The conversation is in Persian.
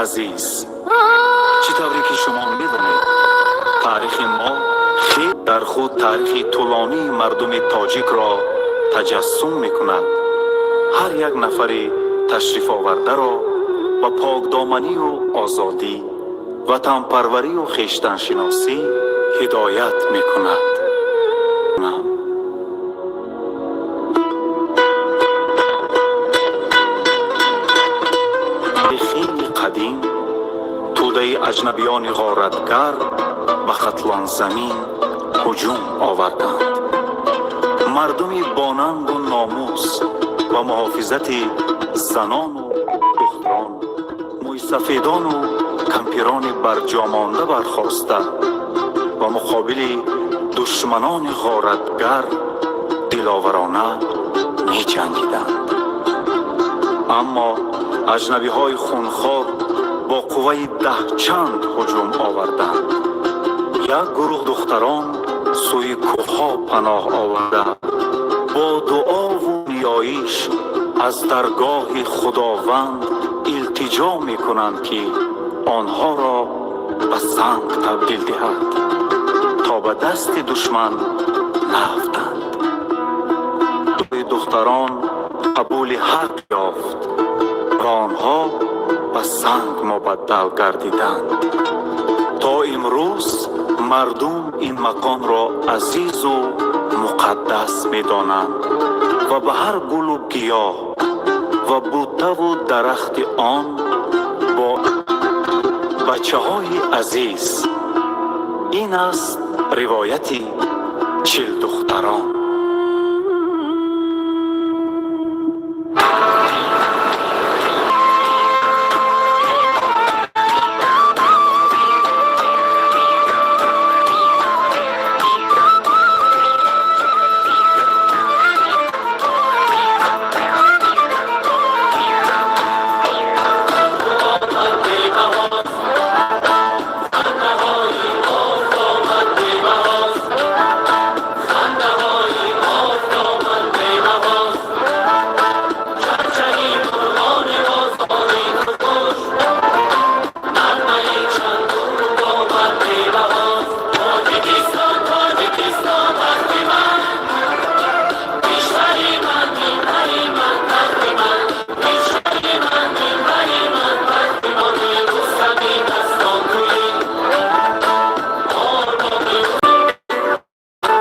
عزیز، چطوری که شما می‌دانید تاریخ ما خیلی در خود تاریخ طولانی مردم تاجیک را تجسم می‌کند. هر یک نفری تشریف آورده را با پاکدامنی و آزادی، وطن پروری و خویشتن شناسی هدایت می‌کند. خیلی قدیم توده اجنبیان غارتگر به خطلان زمین هجوم آوردند. مردمی بانند و ناموس و محافظت زنان و دختران، موی سفیدان و کمپیران برجامانده برخاسته و مقابل دشمنان غارتگر دلاورانه می جنگیدند. اما اجنبی های خونخوار با قوه 10 چند هجوم آوردند. یک گروه دختران سوی کوهها پناه آورده با دعا و نیایش از درگاه خداوند التجا می کنند که آنها را به سنگ تبدیل دهد تا به دست دشمن نیفتند. دختران قبول حق یافت و آنها به سنگ مبدل گردیدند. تا امروز مردم این مکان را عزیز و مقدس می دانند و به هر گل و گیاه و بوته و درخت آن با بچه های عزیز. این است روایت 40 دختران.